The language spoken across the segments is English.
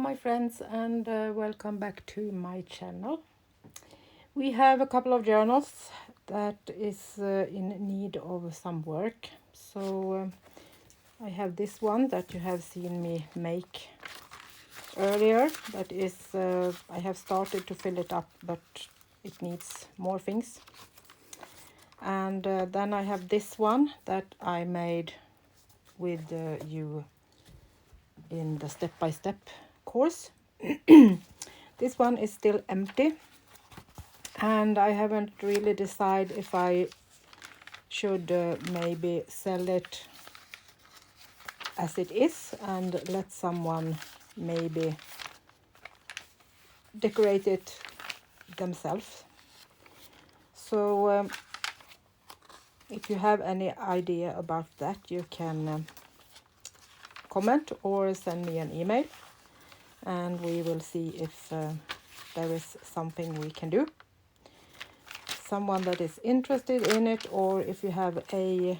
my friends, and welcome back to my channel. We have a couple of journals that is in need of some work. So I have this one that you have seen me make earlier. That is, I have started to fill it up, but it needs more things. And then I have this one that I made with you in the step-by-step course. This one is still empty, and I haven't really decided if I should maybe sell it as it is and let someone maybe decorate it themselves. So if you have any idea about that, you can comment or send me an email, and we will see if there is something we can do. Someone that is interested in it, or if you have a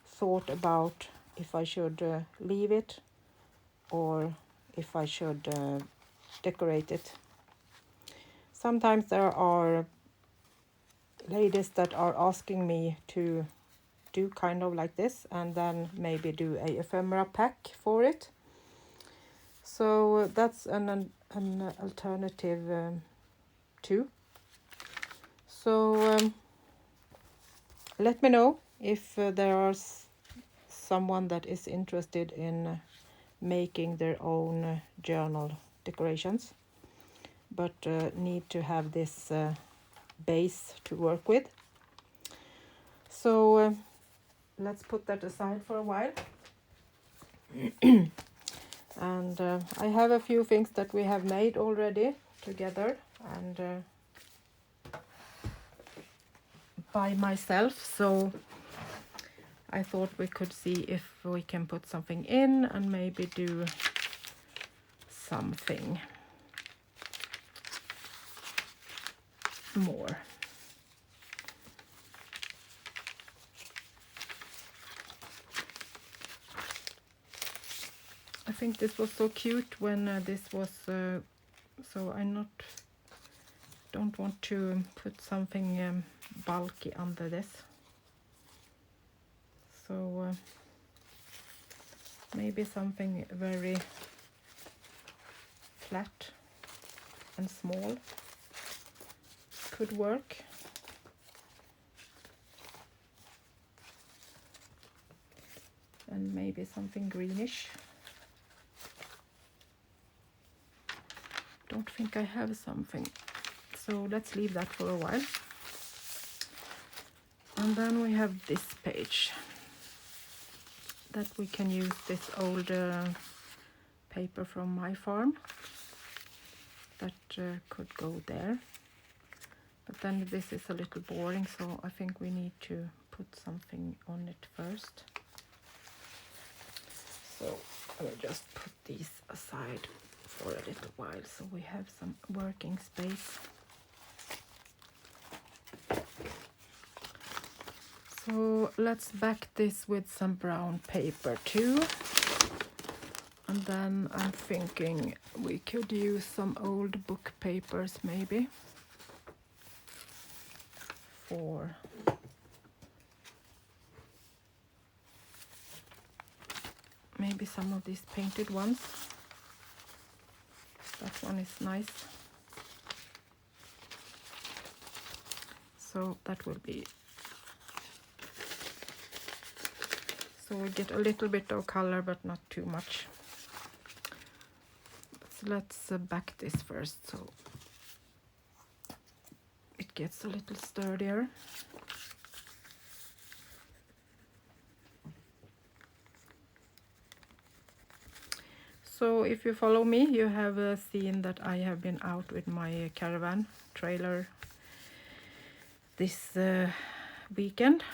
thought about if I should leave it or if I should decorate it. Sometimes there are ladies that are asking me to do kind of like this and then maybe do a ephemera pack for it. So that's an alternative too. So let me know if there are someone that is interested in making their own journal decorations, but need to have this base to work with. So let's put that aside for a while. And I have a few things that we have made already together and by myself, so I thought we could see if we can put something in and maybe do something more. I think this was so cute when this was so I don't want to put something bulky under this. So maybe something very flat and small could work. And maybe something greenish. Don't think I have something, so let's leave that for a while. And then we have this page that we can use this old paper from my farm that could go there. But then this is a little boring, so I think we need to put something on it first. So I will just put these aside for a little while so we have some working space. So let's back this with some brown paper too. And then I'm thinking we could use some old book papers maybe for maybe some of these painted ones. That one is nice. So that will be, so we get a little bit of color but not too much. So let's back this first so it gets a little sturdier. So if you follow me, you have seen that I have been out with my caravan trailer this weekend.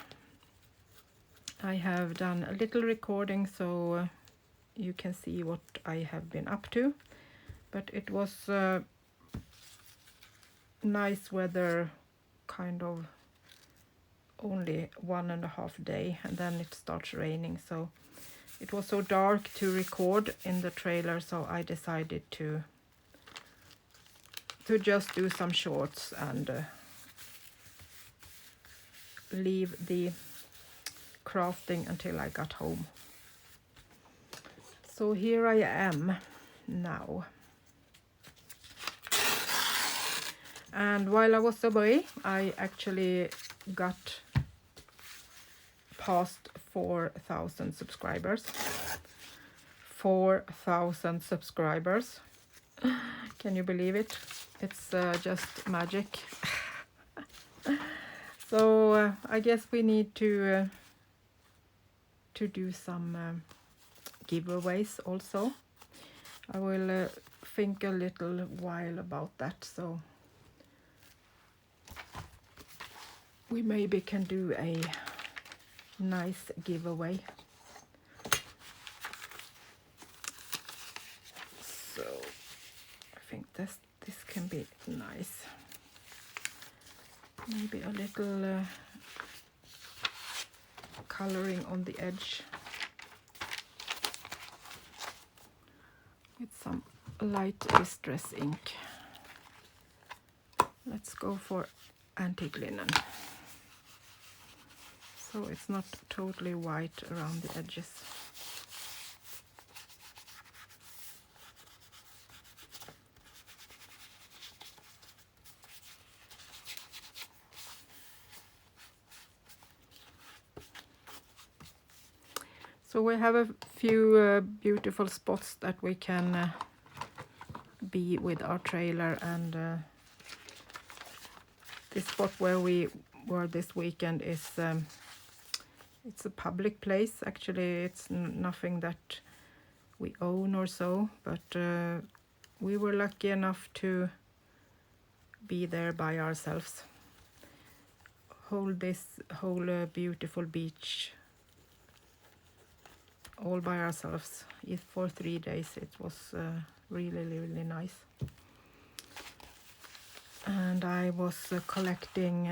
I have done a little recording so you can see what I have been up to. But it was nice weather, kind of only 1.5 days, and then it starts raining. So it was so dark to record in the trailer, so I decided to just do some shorts and leave the crafting until I got home. So here I am now. And while I was away, I actually got past 4,000 subscribers. 4,000 subscribers. Can you believe it? It's just magic. So I guess we need to do some giveaways also. I will think a little while about that, so we maybe can do a nice giveaway. So I think this can be nice. Maybe a little coloring on the edge with some light distress ink. Let's go for antique linen, so it's not totally white around the edges. So we have a few beautiful spots that we can be with our trailer, and this spot where we were this weekend is it's a public place. Actually, it's nothing that we own or so, but we were lucky enough to be there by ourselves. This whole beautiful beach all by ourselves for 3 days. It was really, really nice. And I was collecting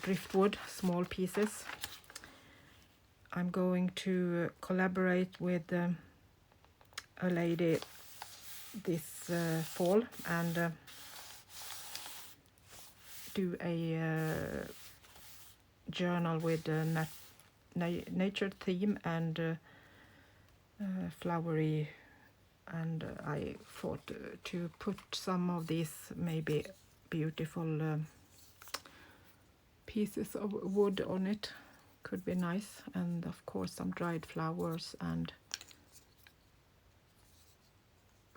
driftwood, small pieces. I'm going to collaborate with a lady this fall and do a journal with nature theme and flowery, and I thought to put some of these maybe beautiful pieces of wood on it. Could be nice, and of course some dried flowers and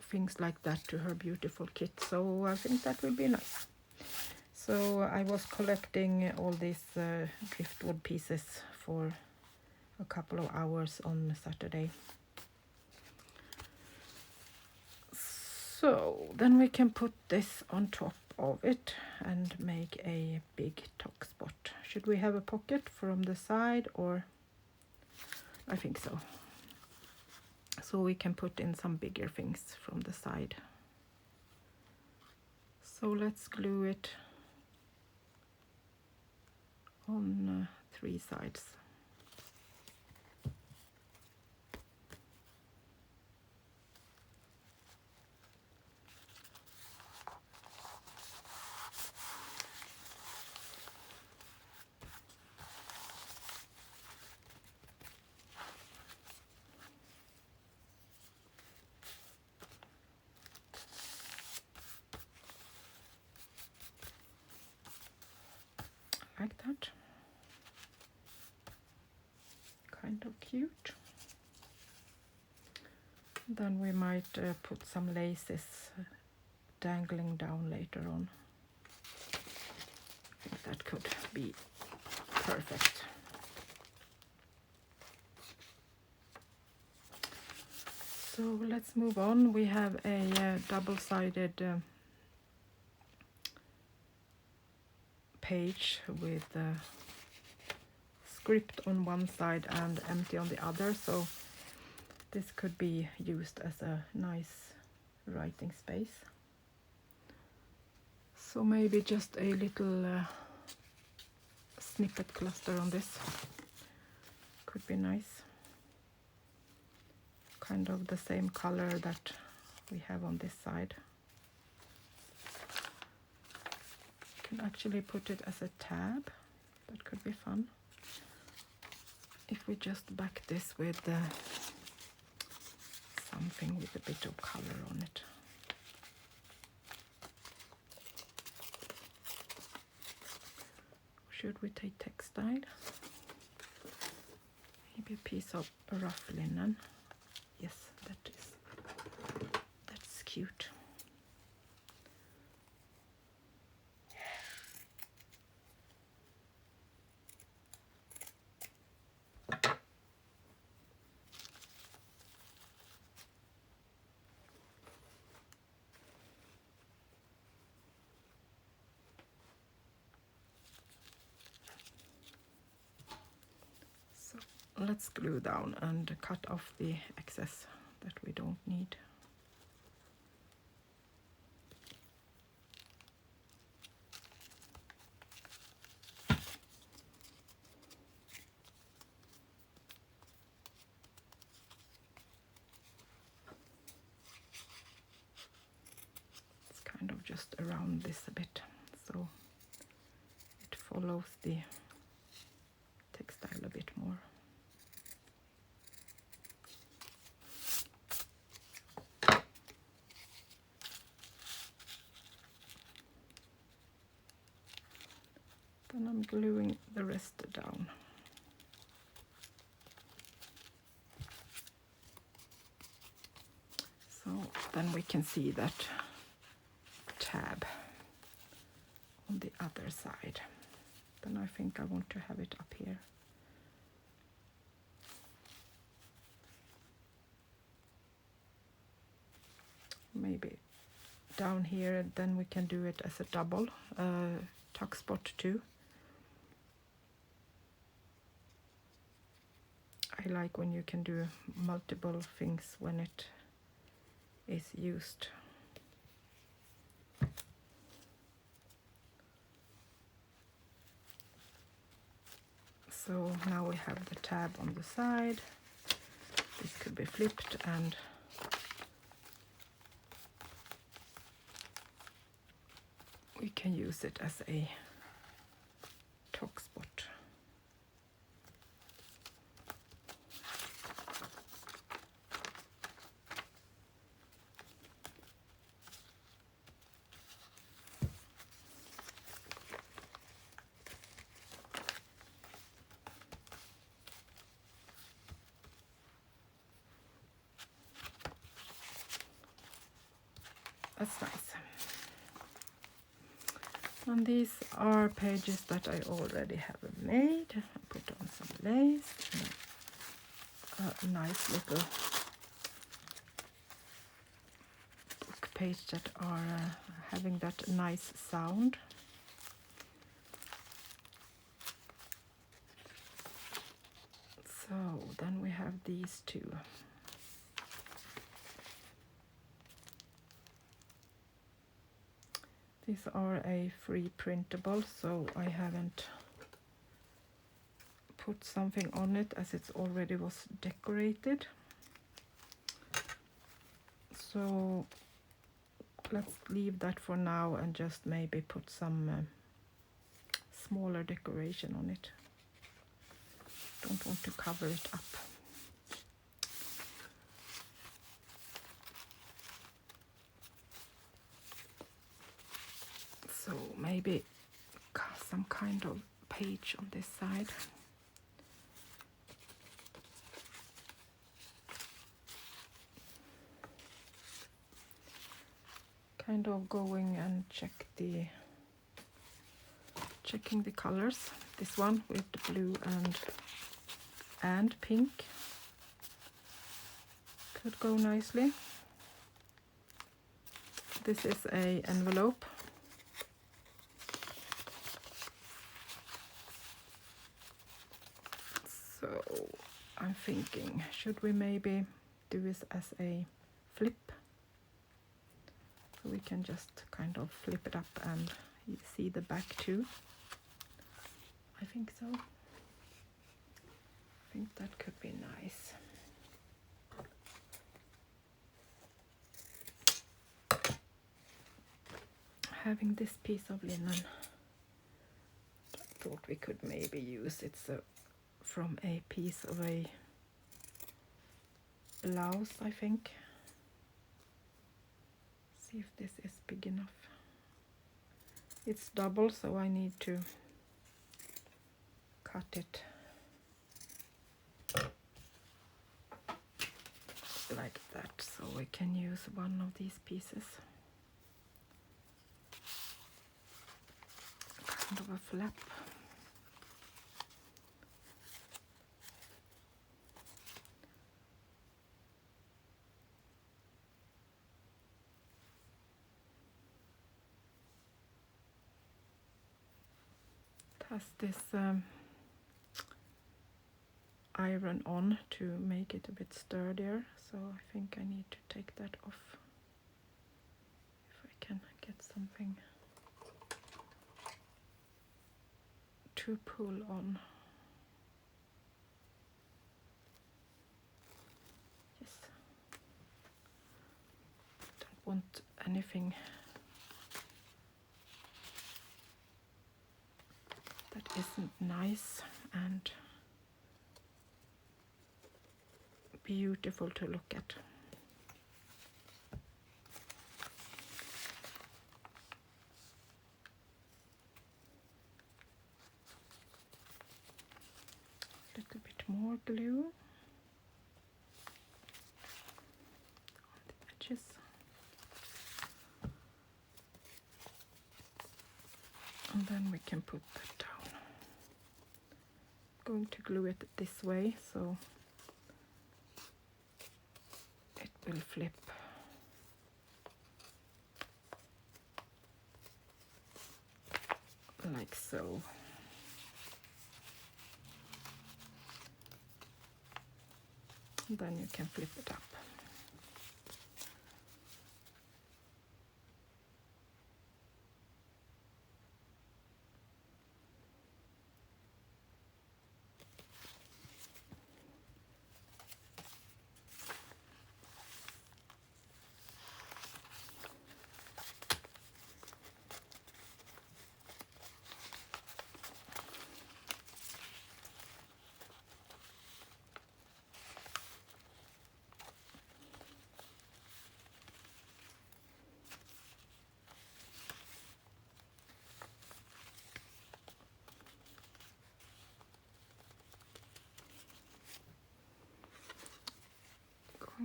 things like that to her beautiful kit. So I think that will be nice. So I was collecting all these driftwood pieces for a couple of hours on Saturday. So then we can put this on top of it and make a big top spot. Should we have a pocket from the side, or? I think so. So we can put in some bigger things from the side. So let's glue it on 3 sides. Like that. Kind of cute. Then we might put some laces dangling down later on. I think that could be perfect. So let's move on. We have a double-sided page with script on one side and empty on the other, so this could be used as a nice writing space. So maybe just a little snippet cluster on this could be nice. kind of the same color that we have on this side. You can actually put it as a tab. That could be fun. If we just back this with something with a bit of color on it. Should we take textile? Maybe a piece of rough linen. Yes, that's cute. Let's glue down and cut off the excess that we don't need. It's kind of just around this a bit, so it follows the textile a bit more. Then I'm gluing the rest down. So then we can see that tab on the other side. Then I think I want to have it up here. Maybe down here, then we can do it as a double tuck spot too. I like when you can do multiple things when it is used. So now we have the tab on the side. This could be flipped and we can use it as a tuck spot. That's nice. And these are pages that I already have made. I put on some lace and a nice little book page that are having that nice sound. So then we have these two. These are a free printable, so I haven't put something on it as it already was decorated. So let's leave that for now and just maybe put some smaller decoration on it. Don't want to cover it up. So maybe some kind of page on this side. Kind of going and checking the colors. This one with the blue and pink could go nicely. This is a envelope. So I'm thinking, should we maybe do this as a flip? So we can just kind of flip it up and you see the back too. I think so. I think that could be nice. having this piece of linen. I thought we could maybe use it from a piece of a blouse, I think. See if this is big enough. It's double, so I need to cut it like that, so we can use one of these pieces. Kind of a flap. It has this iron on to make it a bit sturdier, so I think I need to take that off if I can get something to pull on. Yes, don't want anything that isn't nice and beautiful to look at. A little bit more glue on the edges. And then we can put that down. I'm going to glue it this way so it will flip. Like so. And then you can flip it up.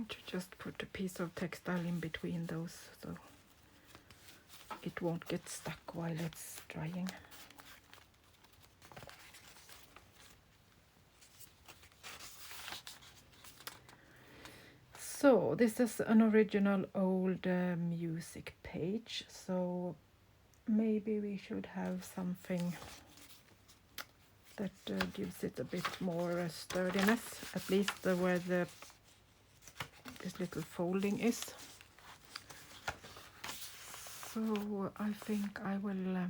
To just put a piece of textile in between those so it won't get stuck while it's drying. So this is an original old music page, so maybe we should have something that gives it a bit more sturdiness, at least where this little folding is. So I think I will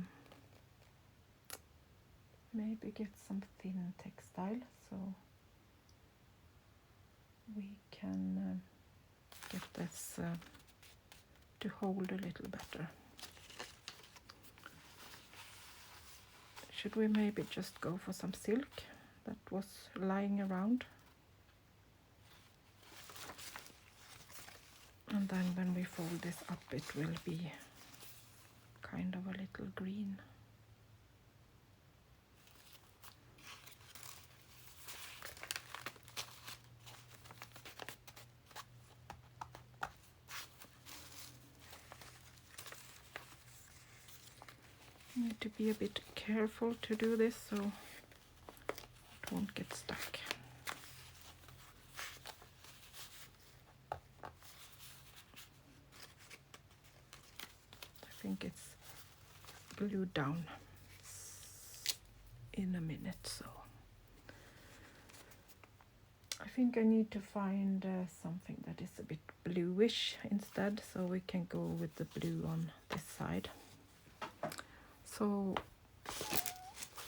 maybe get some thin textile so we can get this to hold a little better. Should we maybe just go for some silk that was lying around? And then when we fold this up, it will be kind of a little green. Need to be a bit careful to do this so it won't get stuck. I think it's glued down in a minute, so I think I need to find something that is a bit bluish instead, so we can go with the blue on this side. So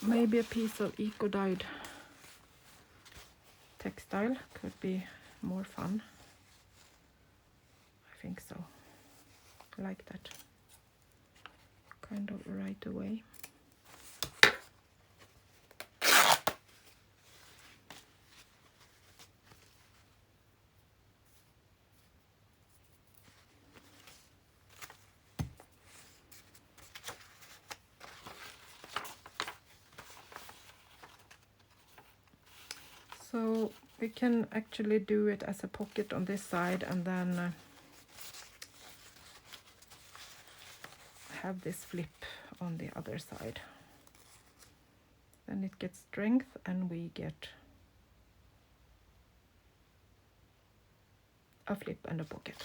maybe a piece of eco-dyed textile could be more fun. I think so. Like that. kind of right away. So we can actually do it as a pocket on this side and then have this flip on the other side. Then it gets strength and we get a flip and a pocket.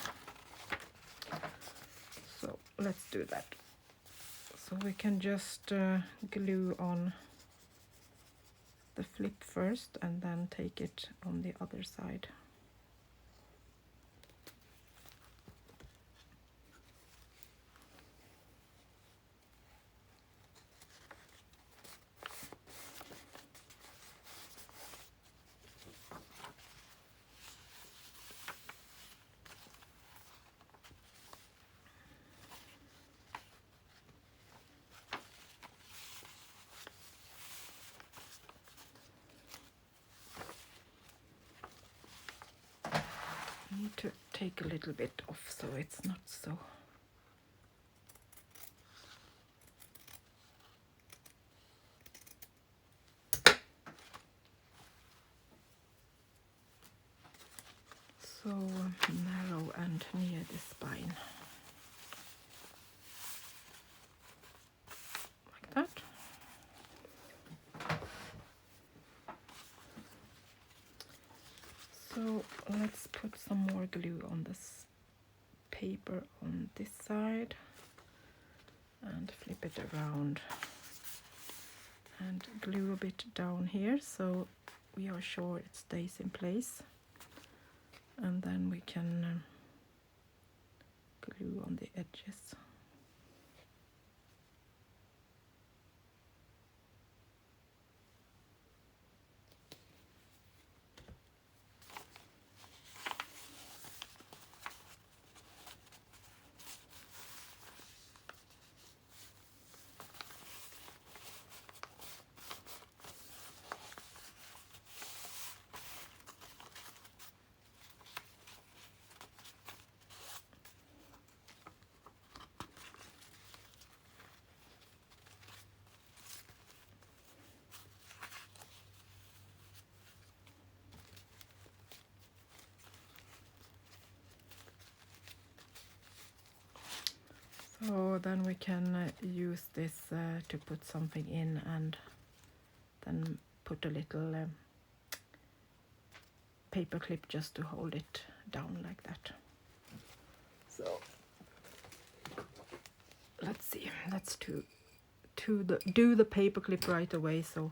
So let's do that. So we can just glue on the flip first and then take it on the other side. I need to take a little bit off so it's not so. So narrow and near the spine. Like that. So let's put some more glue on this paper on this side and flip it around and glue a bit down here so we are sure it stays in place, and then we can glue on the edges. So then we can use this to put something in and then put a little paper clip just to hold it down like that. So let's see, let's do the paper clip right away so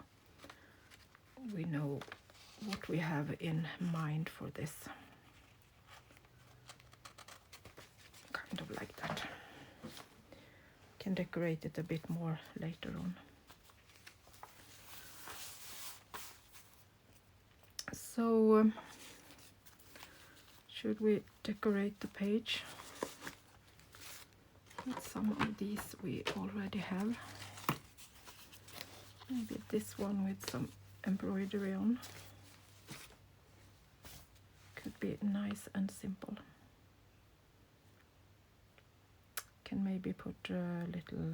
we know what we have in mind for this. Kind of like that. Can decorate it a bit more later on. So should we decorate the page with some of these we already have? Maybe this one with some embroidery on. Could be nice and simple. Can maybe put a little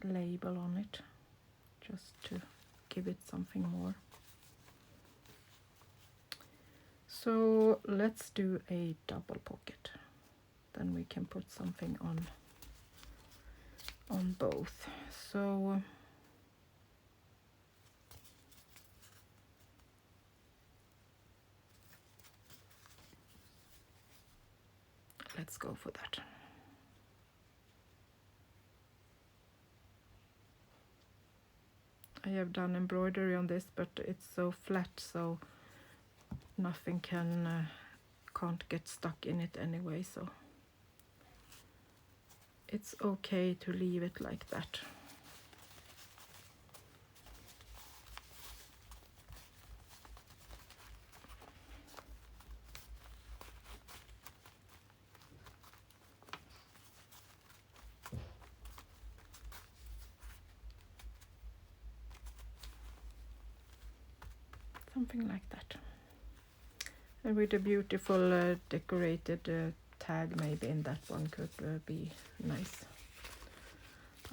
label on it just to give it something more. So let's do a double pocket, then we can put something on both. So let's go for that. I have done embroidery on this, but it's so flat, so nothing can't get stuck in it anyway, so it's okay to leave it like that. something like that. And with a beautiful decorated tag maybe in that one could be nice.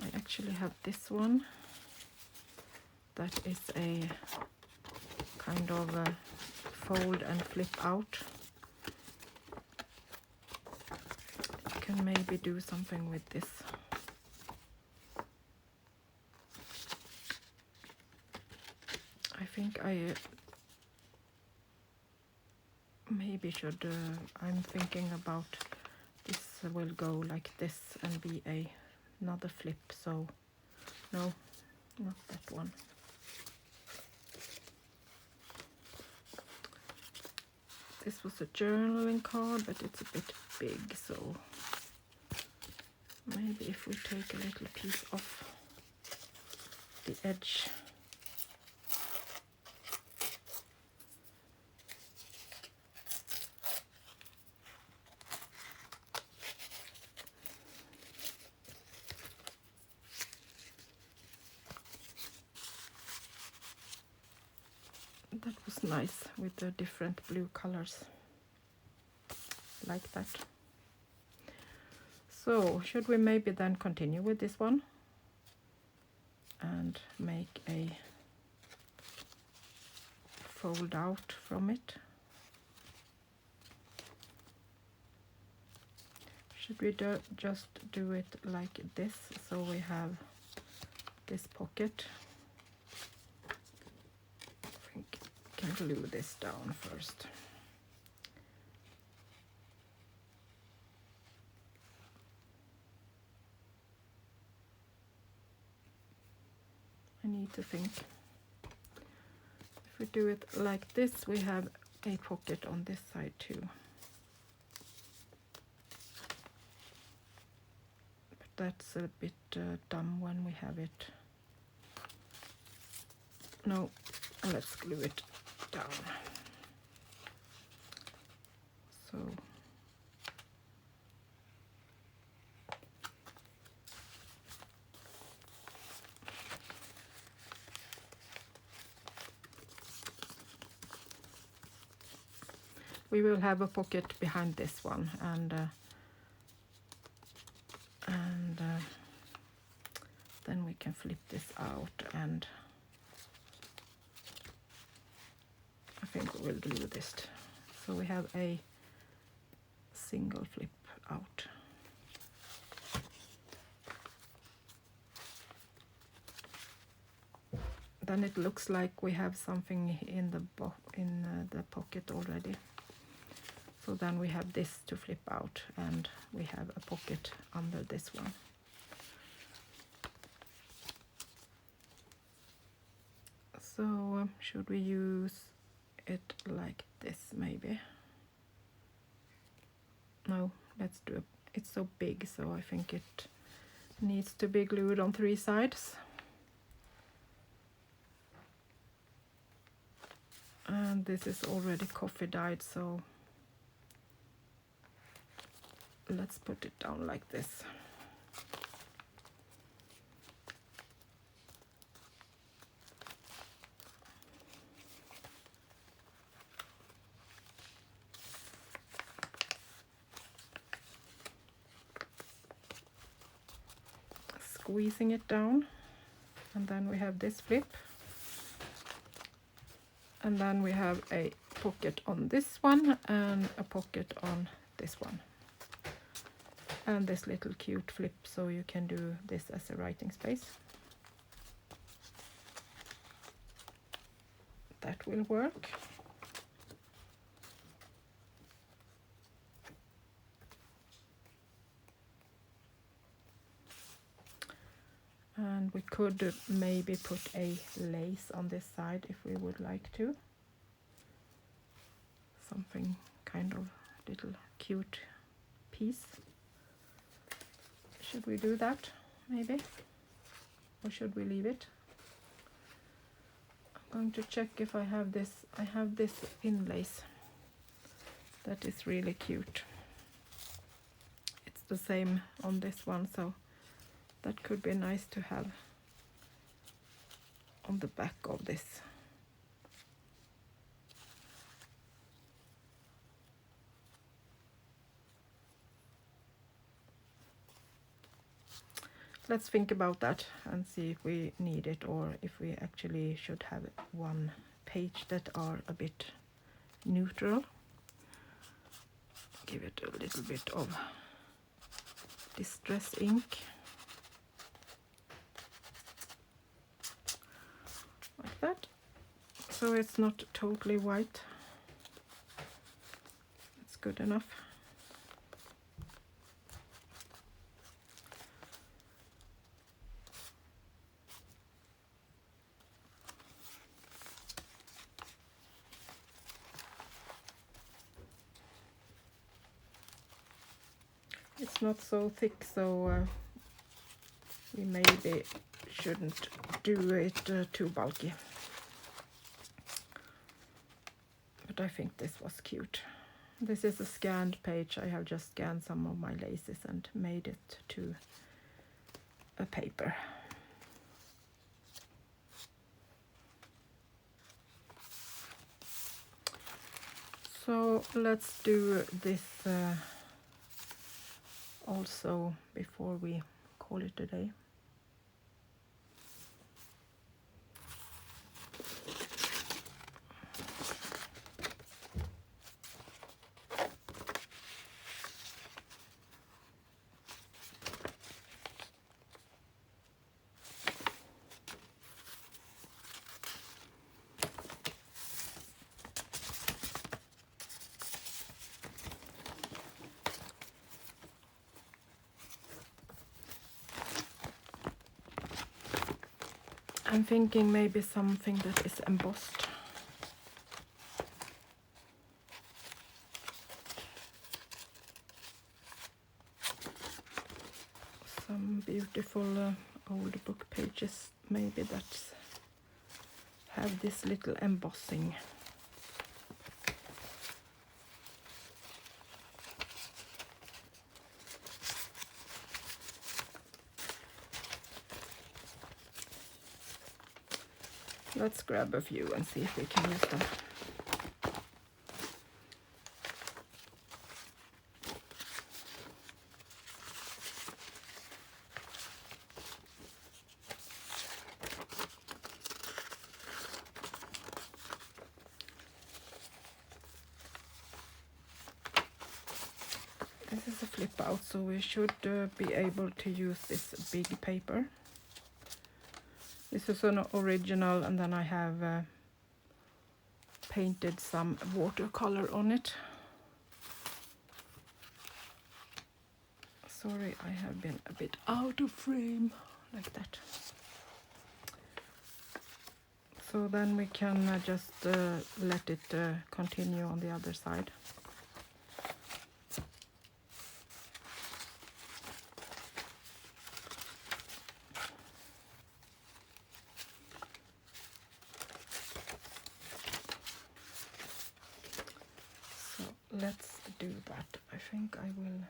I actually have this one that is a kind of fold and flip out. You can maybe do something with this. I think I maybe should, I'm thinking about this will go like this and be another flip, so no, not that one. This was a journaling card, but it's a bit big, so maybe if we take a little piece off the edge. That was nice with the different blue colors, like that. So should we maybe then continue with this one and make a fold out from it? Should we just do it like this, so we have this pocket? I think I can glue this down first. I need to think. If we do it like this, we have a pocket on this side too. But that's a bit dumb when we have it. No, let's glue it down. So we will have a pocket behind this one, and then we can flip this out, and I think we will glue this. So we have a single flip out. Then it looks like we have something in the pocket already. So then we have this to flip out, and we have a pocket under this one. So should we use it like this maybe? No, let's do it. It's so big, so I think it needs to be glued on 3 sides. And this is already coffee dyed, so let's put it down like this. Squeezing it down, and then we have this flip, and then we have a pocket on this one and a pocket on this one, and this little cute flip, so you can do this as a writing space. That will work. And we could maybe put a lace on this side if we would like to. Something kind of little cute piece. Should we do that maybe? Or should we leave it? I'm going to check if I have this. I have this in lace. That is really cute. It's the same on this one, so that could be nice to have on the back of this. let's think about that and see if we need it, or if we actually should have one page that are a bit neutral. Give it a little bit of distress ink. Like that. So it's not totally white. It's good enough. It's not so thick, so we maybe shouldn't do it too bulky. But I think this was cute. This is a scanned page. I have just scanned some of my laces and made it to a paper. So let's do this also before we call it a day. I'm thinking maybe something that is embossed. Some beautiful old book pages, maybe that have this little embossing. Let's grab a few and see if we can use them. This is a flip out, so we should be able to use this big paper. This is an original, and then I have painted some watercolor on it. Sorry, I have been a bit out of frame, like that. So then we can just let it continue on the other side. Let's do that. I think I will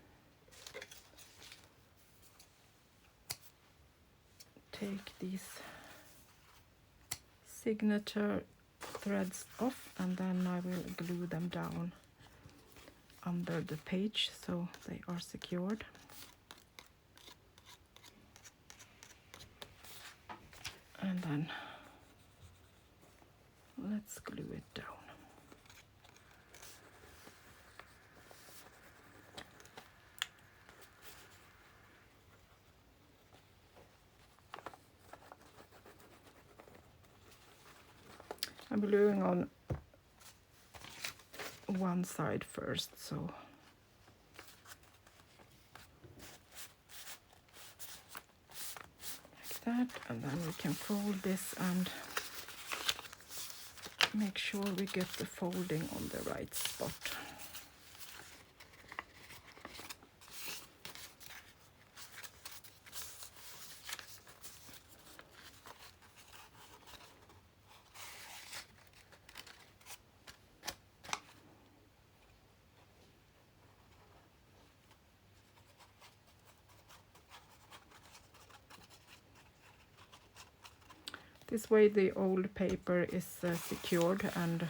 take these signature threads off, and then I will glue them down under the page so they are secured. And then let's glue it down. I'm gluing on one side first, so like that, and then we can fold this and make sure we get the folding on the right spot. This way the old paper is secured, and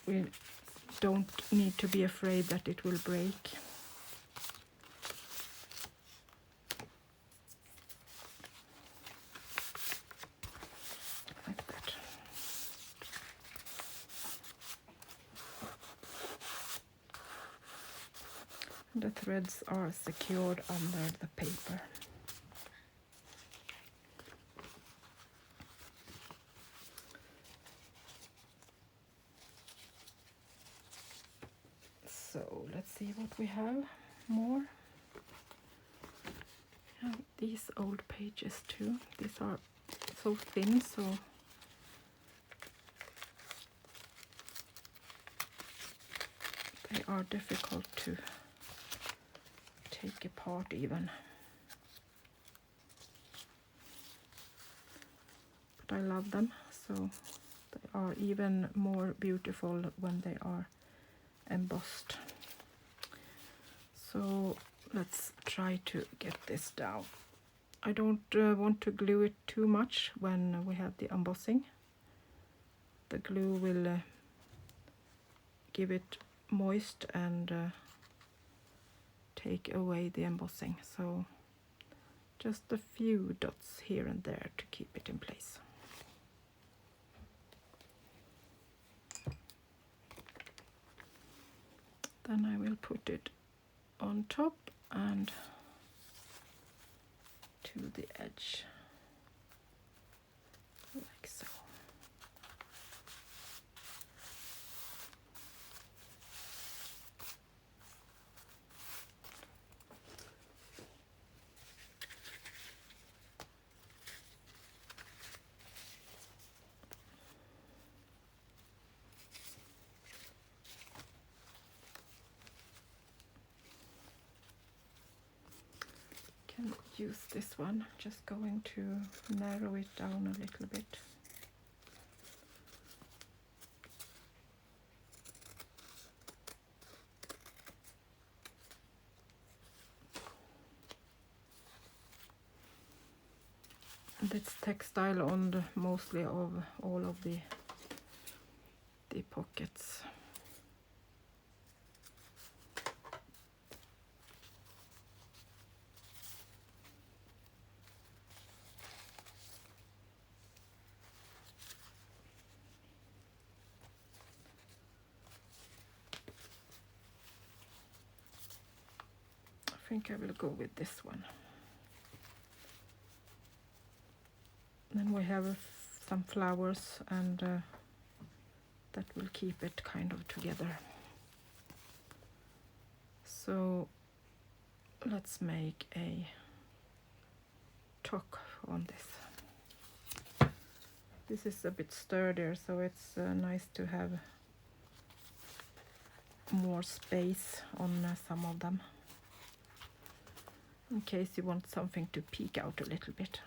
we don't need to be afraid that it will break. The threads are secured under the paper. So let's see what we have more. And these old pages too. These are so thin, so they are difficult to take apart even. But I love them, so they are even more beautiful when they are embossed. So let's try to get this down. I don't want to glue it too much when we have the embossing. The glue will give it moist and take away the embossing. So just a few dots here and there to keep it in place. Then I will put it on top and to the edge, like so. Can use this one, just going to narrow it down a little bit. And it's textile on mostly of all of the pockets. I think I will go with this one. Then we have some flowers, and that will keep it kind of together. So let's make a tuck on this. This is a bit sturdier, so it's nice to have more space on some of them, in case you want something to peek out a little bit.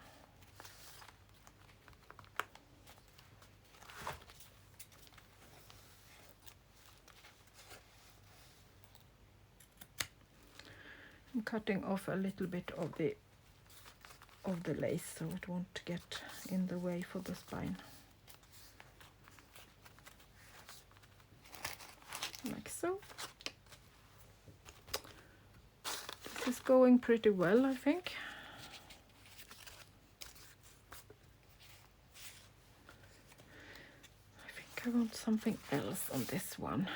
I'm cutting off a little bit of the lace so it won't get in the way for the spine. Like so. This is going pretty well, I think. I think I want something else on this one.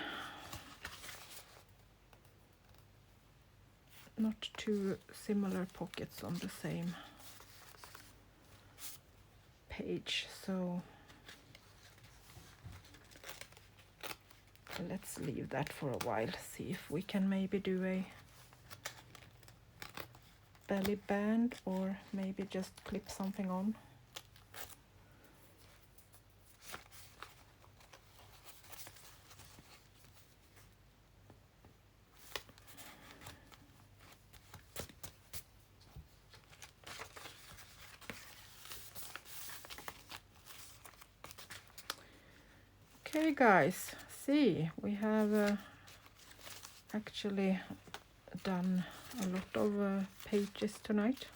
Not two similar pockets on the same page, so let's leave that for a while. See if we can maybe do a belly band, or maybe just clip something on. Okay guys, see, we have actually done a lot of pages tonight.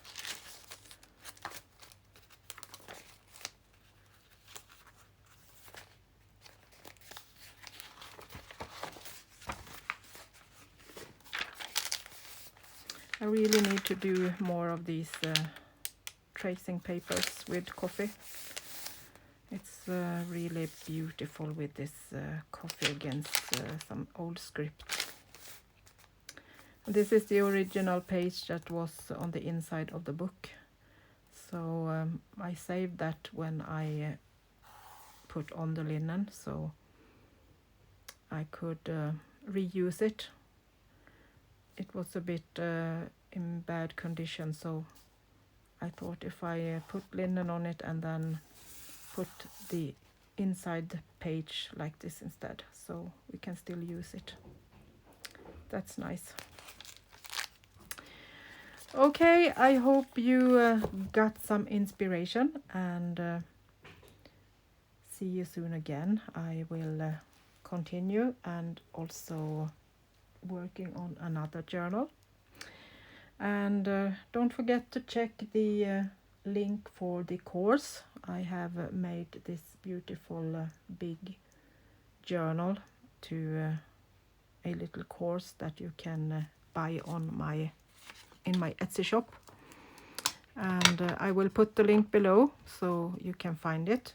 I really need to do more of these tracing papers with coffee. It's really beautiful with this coffee against some old script. This is the original page that was on the inside of the book. So I saved that when I put on the linen, so I could reuse it. It was a bit in bad condition, so I thought if I put linen on it and then put the inside page like this instead, so we can still use it. That's nice. Okay, I hope you got some inspiration, and see you soon again. I will continue and also working on another journal. And don't forget to check the link for the course. I have made this beautiful big journal to a little course that you can buy on in my Etsy shop, and I will put the link below so you can find it.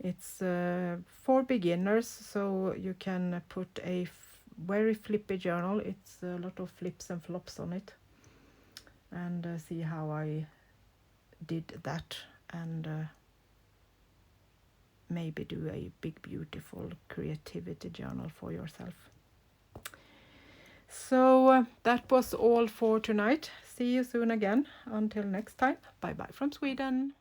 It's for beginners, so you can put a very flippy journal. It's a lot of flips and flops on it, and see how I did that, and maybe do a big beautiful creativity journal for yourself. So that was all for tonight. See you soon again. Until next time, bye bye from Sweden.